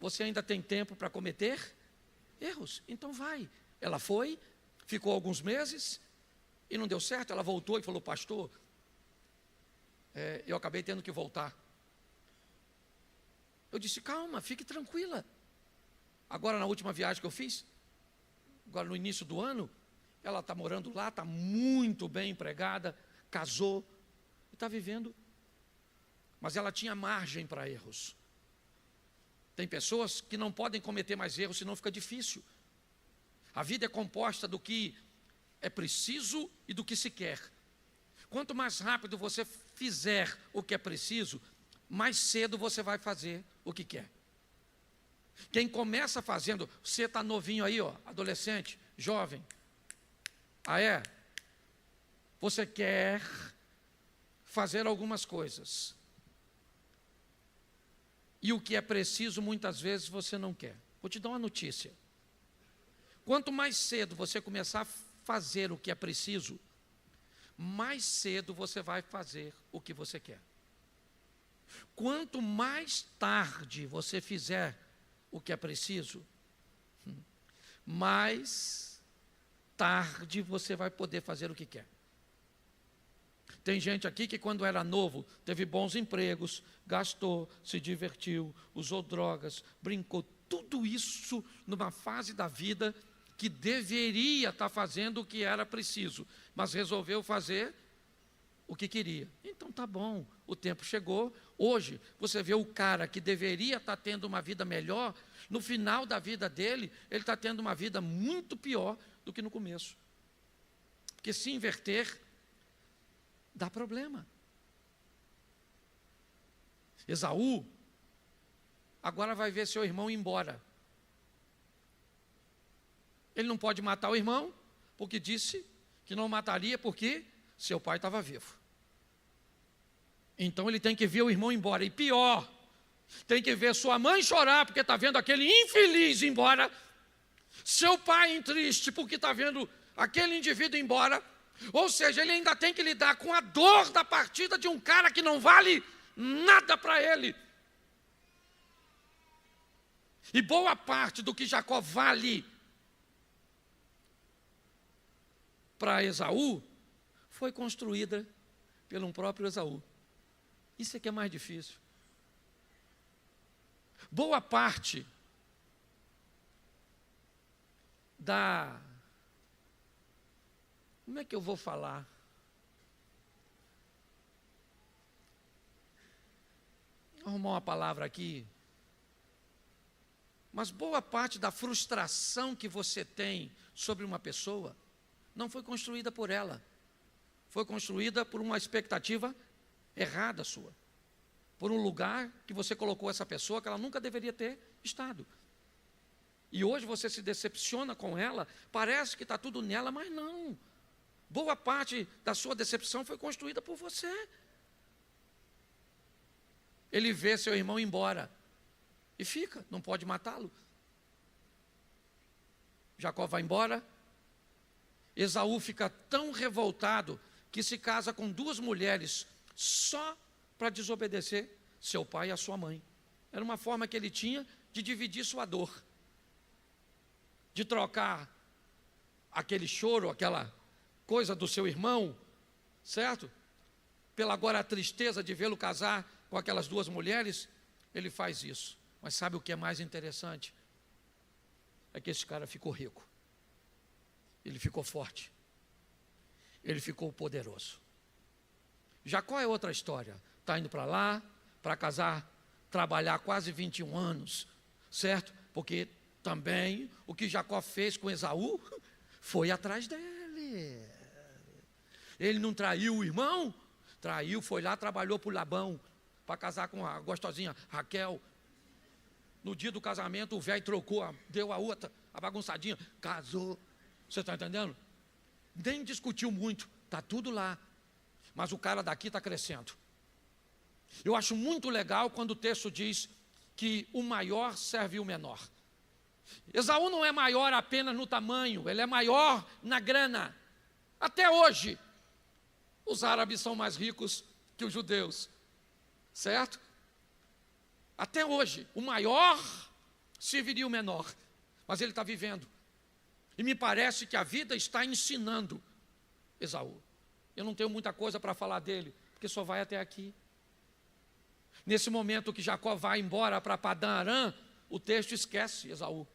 Você ainda tem tempo para cometer erros, então vai. Ela foi, ficou alguns meses e não deu certo. Ela voltou e falou, pastor, eu acabei tendo que voltar. Eu disse, calma, fique tranquila. Agora na última viagem que eu fiz, agora no início do ano, ela está morando lá, está muito bem empregada, casou e está vivendo. Mas ela tinha margem para erros. Tem pessoas que não podem cometer mais erros, senão fica difícil. A vida é composta do que é preciso e do que se quer. Quanto mais rápido você fizer o que é preciso, mais cedo você vai fazer o que quer. Quem começa fazendo, você está novinho aí, ó, adolescente, jovem. Você quer fazer algumas coisas. E o que é preciso, muitas vezes, você não quer. Vou te dar uma notícia. Quanto mais cedo você começar a fazer o que é preciso, mais cedo você vai fazer o que você quer. Quanto mais tarde você fizer o que é preciso, mais tarde você vai poder fazer o que quer. Tem gente aqui que quando era novo, teve bons empregos, gastou, se divertiu, usou drogas, brincou, tudo isso numa fase da vida que deveria estar fazendo o que era preciso, mas resolveu fazer o que queria. Então tá bom, o tempo chegou. Hoje, você vê o cara que deveria estar tendo uma vida melhor, no final da vida dele, ele está tendo uma vida muito pior do que no começo. Porque se inverter, dá problema. Esaú agora vai ver seu irmão ir embora. Ele não pode matar o irmão, porque disse que não mataria porque seu pai estava vivo. Então ele tem que ver o irmão embora. E pior, tem que ver sua mãe chorar porque está vendo aquele infeliz ir embora. Seu pai triste porque está vendo aquele indivíduo ir embora. Ou seja, ele ainda tem que lidar com a dor da partida de um cara que não vale nada para ele. E boa parte do que Jacó vale para Esaú foi construída pelo próprio Esaú. Isso é que é mais difícil. Boa parte da... Como é que eu vou falar? Vou arrumar uma palavra aqui. Mas boa parte da frustração que você tem sobre uma pessoa não foi construída por ela. Foi construída por uma expectativa errada sua. Por um lugar que você colocou essa pessoa que ela nunca deveria ter estado. E hoje você se decepciona com ela, parece que está tudo nela, mas não. Boa parte da sua decepção foi construída por você. Ele vê seu irmão ir embora e fica, não pode matá-lo. Jacó vai embora. Esaú fica tão revoltado que se casa com duas mulheres só para desobedecer seu pai e a sua mãe. Era uma forma que ele tinha de dividir sua dor, de trocar aquele choro, aquela coisa do seu irmão, certo? Pela agora a tristeza de vê-lo casar com aquelas duas mulheres, ele faz isso. Mas sabe o que é mais interessante? É que esse cara ficou rico. Ele ficou forte. Ele ficou poderoso. Jacó é outra história. Está indo para lá, para casar, trabalhar quase 21 anos, certo? Porque também o que Jacó fez com Esaú foi atrás dele. Ele não traiu o irmão? Traiu, foi lá, trabalhou para o Labão, para casar com a gostosinha Raquel. No dia do casamento, o velho trocou, deu a outra, a bagunçadinha, casou. Você está entendendo? Nem discutiu muito, está tudo lá. mas o cara daqui está crescendo. Eu acho muito legal quando o texto diz que o maior serve o menor. Esaú não é maior apenas no tamanho, ele é maior na grana. Até hoje, os árabes são mais ricos que os judeus, certo? Até hoje, o maior serviria o menor, mas ele está vivendo. E me parece que a vida está ensinando Esaú. Eu não tenho muita coisa para falar dele, porque só vai até aqui. Nesse momento que Jacó vai embora para Padã Arã, o texto esquece Esaú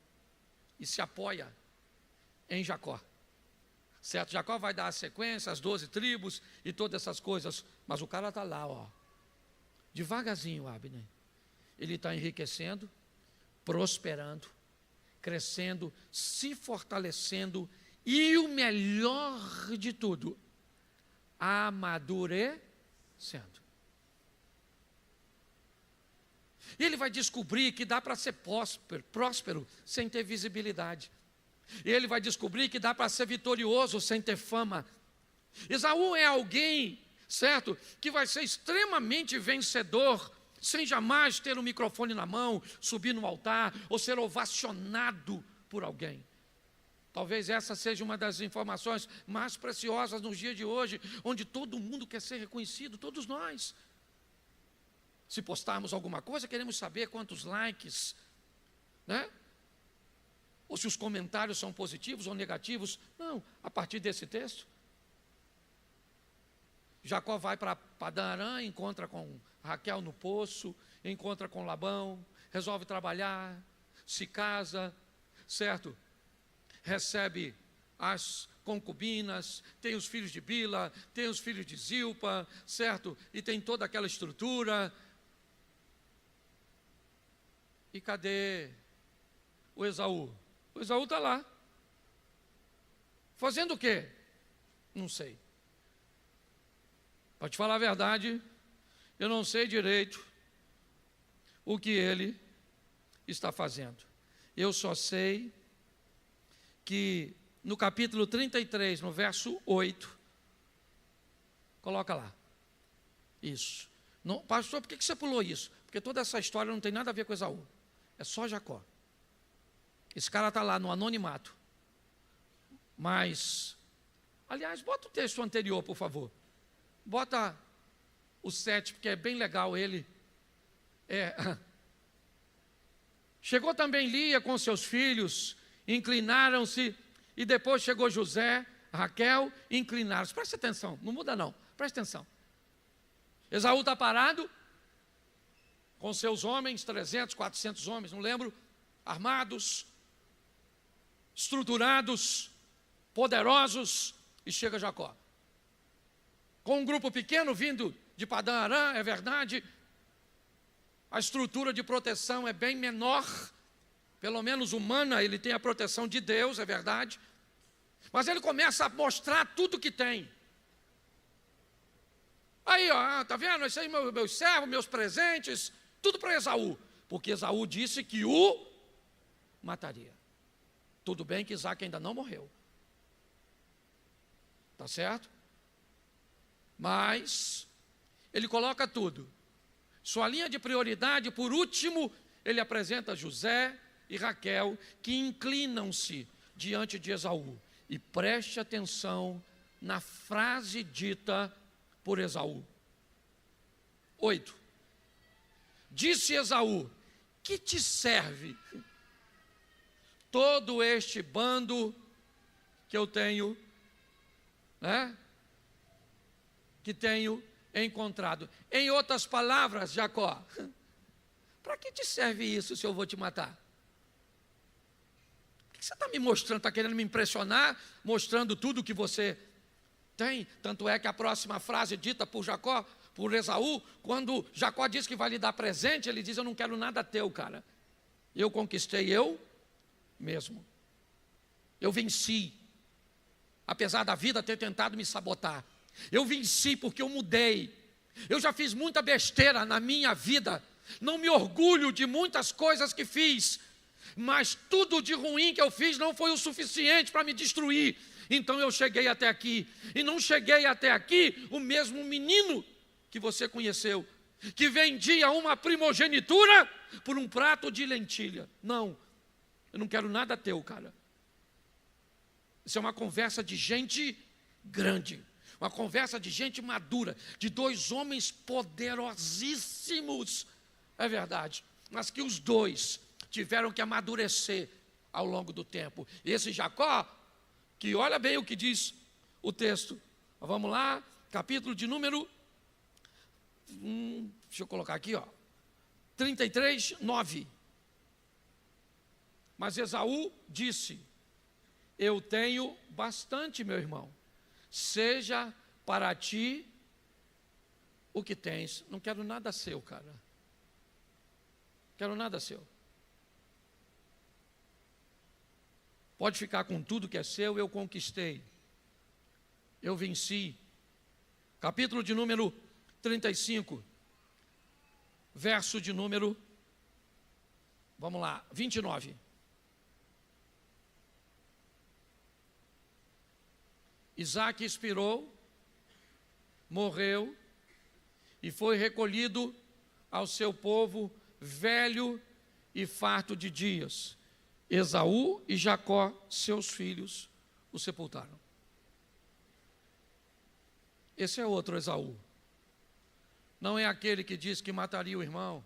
e se apoia em Jacó. Certo? Jacó vai dar a sequência, as 12 tribos e todas essas coisas, mas o cara está lá, ó, devagarzinho, Abner. Ele está enriquecendo, prosperando, crescendo, se fortalecendo e o melhor de tudo, amadurecendo. Ele vai descobrir que dá para ser próspero sem ter visibilidade. Ele vai descobrir que dá para ser vitorioso sem ter fama. Esaú é alguém, certo, que vai ser extremamente vencedor sem jamais ter um microfone na mão, subir no altar ou ser ovacionado por alguém. Talvez essa seja uma das informações mais preciosas nos dias de hoje, onde todo mundo quer ser reconhecido, todos nós. Se postarmos alguma coisa, queremos saber quantos likes, né? Ou se os comentários são positivos ou negativos. Não, a partir desse texto. Jacó vai para Padã Arã, encontra com Raquel no poço, encontra com Labão, resolve trabalhar, se casa, certo? Recebe as concubinas, tem os filhos de Bila, tem os filhos de Zilpa, certo? E tem toda aquela estrutura. E cadê o Esaú? O Esaú está lá. Fazendo o quê? Não sei. Para te falar a verdade, eu não sei direito o que ele está fazendo. Eu só sei que no capítulo 33, no verso 8, coloca lá. Isso. Não, pastor, por que você pulou isso? Porque toda essa história não tem nada a ver com Esaú. É só Jacó. Esse cara está lá no anonimato. Mas, aliás, bota o texto anterior, por favor. Bota o 7, porque é bem legal ele. Chegou também Lia com seus filhos, inclinaram-se, e depois chegou José, Raquel, inclinaram-se. Presta atenção, não muda não, presta atenção. Esaú está parado, com seus homens, 300, 400 homens, não lembro, armados, estruturados, poderosos, e chega Jacó. Com um grupo pequeno vindo de Padã Arã, é verdade, a estrutura de proteção é bem menor, pelo menos humana, ele tem a proteção de Deus, é verdade, mas ele começa a mostrar tudo que tem. Aí, ó, tá vendo? Isso aí, meus servos, meus presentes, tudo para Esaú, porque Esaú disse que o mataria. Tudo bem que Isaac ainda não morreu. Tá certo? Mas ele coloca tudo. Sua linha de prioridade, por último, ele apresenta José e Raquel, que inclinam-se diante de Esaú. E preste atenção na frase dita por Esaú. 8. Disse Esaú: que te serve todo este bando que eu tenho, né? Que tenho encontrado. Em outras palavras, Jacó, para que te serve isso se eu vou te matar? O que você está me mostrando? Está querendo me impressionar, mostrando tudo que você tem? Tanto é que a próxima frase dita por Jacó, por Esaú, quando Jacó diz que vai lhe dar presente, ele diz: eu não quero nada teu, cara. Eu conquistei eu mesmo. Eu venci, apesar da vida ter tentado me sabotar. Eu venci porque eu mudei. Eu já fiz muita besteira na minha vida. Não me orgulho de muitas coisas que fiz, mas tudo de ruim que eu fiz não foi o suficiente para me destruir. então eu cheguei até aqui. E não cheguei até aqui o mesmo menino que você conheceu, que vendia uma primogenitura por um prato de lentilha. Não, eu não quero nada teu, cara. Isso é uma conversa de gente grande, uma conversa de gente madura, de dois homens poderosíssimos, é verdade, mas que os dois tiveram que amadurecer ao longo do tempo. Esse Jacó, que olha bem o que diz o texto. Vamos lá, capítulo de número, deixa eu colocar aqui, 33, 9. Mas Esaú disse: eu tenho bastante, meu irmão, seja para ti o que tens. Não quero nada seu, cara. Quero nada seu. Pode ficar com tudo que é seu, eu conquistei. Eu venci. Capítulo de número 35, verso de número, vamos lá, 29. Isaque expirou, morreu e foi recolhido ao seu povo velho e farto de dias. Esaú e Jacó, seus filhos, o sepultaram. Esse é outro Esaú. Não é aquele que diz que mataria o irmão.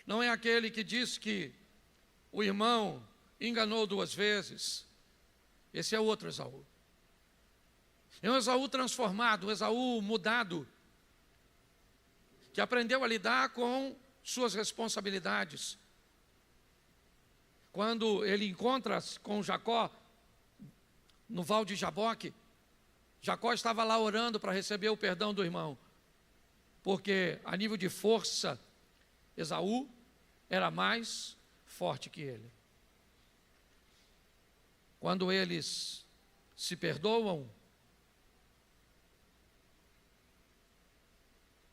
Não é aquele que diz que o irmão enganou 2 vezes. Esse é outro Esaú. É um Esaú transformado, um Esaú mudado, que aprendeu a lidar com suas responsabilidades. Quando ele encontra com Jacó no Val de Jaboque, Jacó estava lá orando para receber o perdão do irmão, porque a nível de força, Esaú era mais forte que ele. Quando eles se perdoam,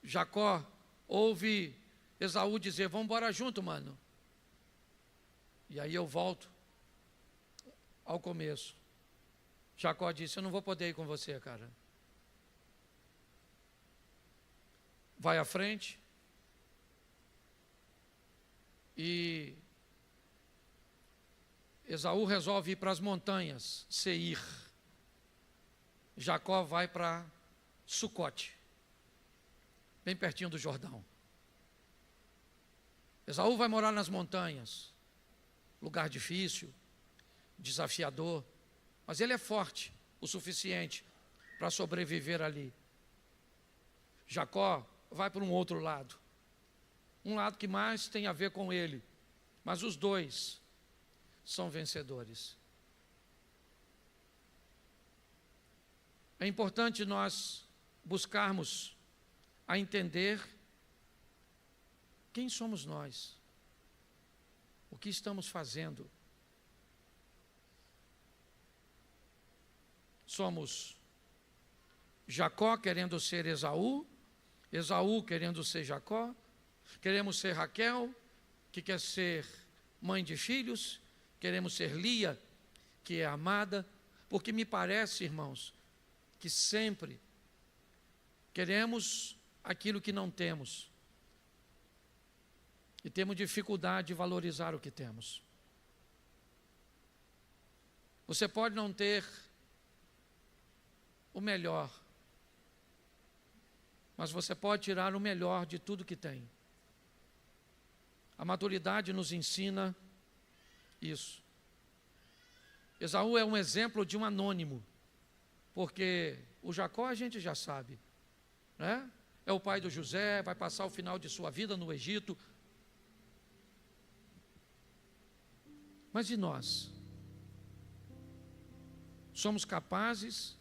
Jacó ouve Esaú dizer: vamos embora junto, mano. E aí eu volto ao começo. Jacó disse: eu não vou poder ir com você, cara. Vai à frente. E Esaú resolve ir para as montanhas, Seir. Jacó vai para Sucote, bem pertinho do Jordão. Esaú vai morar nas montanhas, lugar difícil, desafiador, mas ele é forte o suficiente para sobreviver ali. Jacó vai para um outro lado, um lado que mais tem a ver com ele, mas os dois são vencedores. É importante nós buscarmos a entender quem somos nós, o que estamos fazendo. Somos Jacó querendo ser Esaú, Esaú querendo ser Jacó, queremos ser Raquel, que quer ser mãe de filhos, queremos ser Lia, que é amada, porque me parece, irmãos, que sempre queremos aquilo que não temos e temos dificuldade de valorizar o que temos. Você pode não ter o melhor, mas você pode tirar o melhor de tudo que tem. A maturidade nos ensina isso. Esaú é um exemplo de um anônimo, porque o Jacó a gente já sabe, né? É o pai do José, vai passar o final de sua vida no Egito. Mas e nós? Somos capazes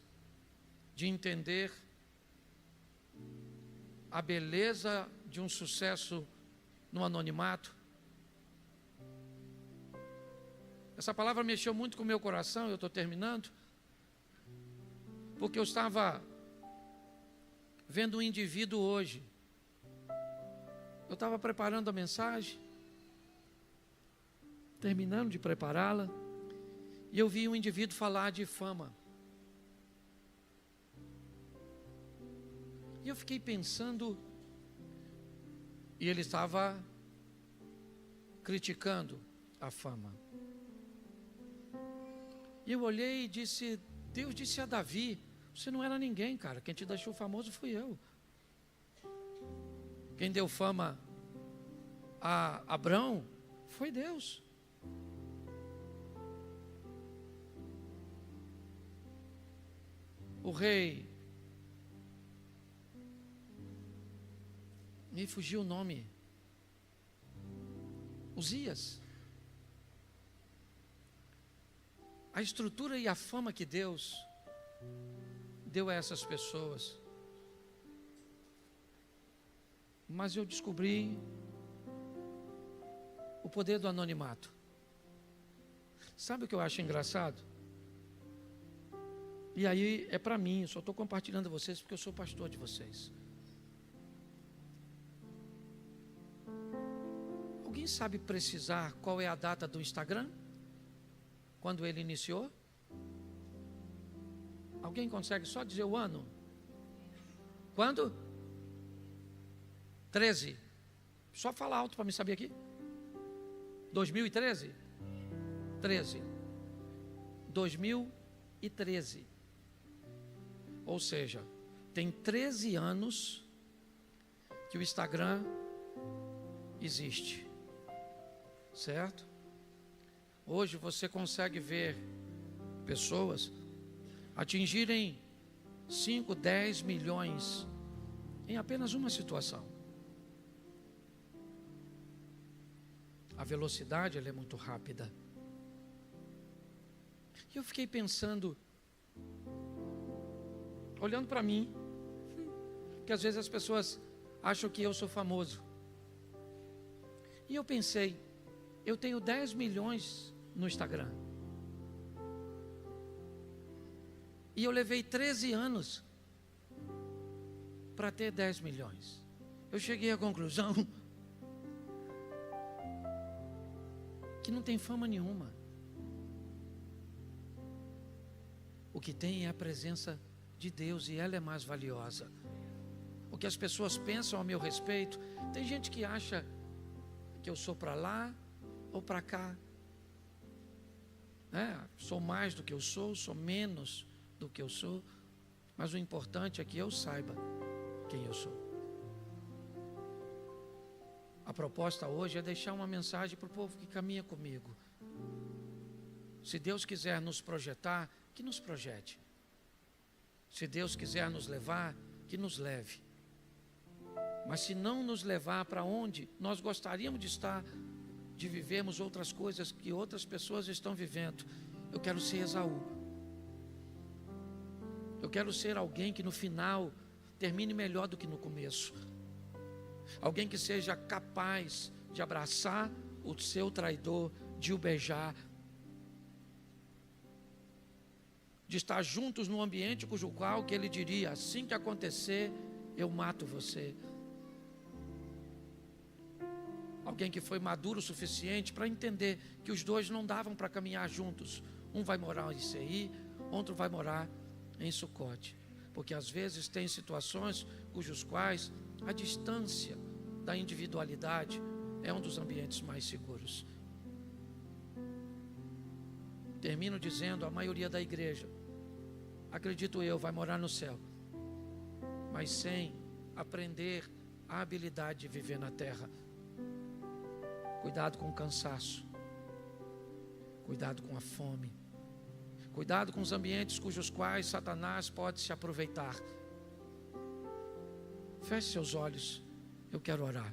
de entender a beleza de um sucesso no anonimato? Essa palavra mexeu muito com o meu coração, eu estou terminando, porque eu estava vendo um indivíduo hoje. Eu estava preparando a mensagem, terminando de prepará-la, E eu vi um indivíduo falar de fama. E eu fiquei pensando, e ele estava criticando a fama. E eu olhei e disse, Deus disse a Davi, você não era ninguém, cara, quem te deixou famoso fui eu. Quem deu fama a Abrão foi Deus. O rei, me fugiu o nome, Uzias. A estrutura e a fama que Deus deu a essas pessoas. Mas eu descobri o poder do anonimato. Sabe o que eu acho engraçado? E aí é para mim, eu só estou compartilhando a vocês porque eu sou pastor de vocês. Alguém sabe precisar qual é a data do Instagram? Quando ele iniciou? Alguém consegue só dizer o ano? Quando? 13. Só fala alto para me saber aqui. 2013? 13. 2013. Ou seja, tem 13 anos que o Instagram existe. Certo? Hoje você consegue ver pessoas atingirem 5, 10 milhões em apenas uma situação. A velocidade ela é muito rápida. E eu fiquei pensando, olhando para mim, que às vezes as pessoas acham que eu sou famoso. E eu pensei, eu tenho 10 milhões no Instagram. E eu levei 13 anos para ter 10 milhões. Eu cheguei à conclusão que não tem fama nenhuma. O que tem é a presença de Deus e ela é mais valiosa. O que as pessoas pensam a meu respeito, tem gente que acha que eu sou para lá ou para cá. Sou mais do que eu sou menos do que eu sou, mas o importante é que eu saiba quem eu sou. A proposta hoje é deixar uma mensagem para o povo que caminha comigo. Se Deus quiser nos projetar, que nos projete. Se Deus quiser nos levar, que nos leve. Mas se não nos levar para onde nós gostaríamos de estar, de vivermos outras coisas que outras pessoas estão vivendo, eu quero ser Esaú. Eu quero ser alguém que no final termine melhor do que no começo. Alguém que seja capaz de abraçar o seu traidor, de o beijar, de estar juntos num ambiente cujo qual que ele diria, assim que acontecer, eu mato você. Alguém que foi maduro o suficiente para entender que os dois não davam para caminhar juntos. Um vai morar em Seir, outro vai morar em Sucote. Porque às vezes tem situações cujos quais a distância da individualidade é um dos ambientes mais seguros. Termino dizendo, a maioria da igreja, acredito eu, vai morar no céu, mas sem aprender a habilidade de viver na terra. Cuidado com o cansaço, cuidado com a fome, cuidado com os ambientes cujos quais Satanás pode se aproveitar. Feche seus olhos, eu quero orar.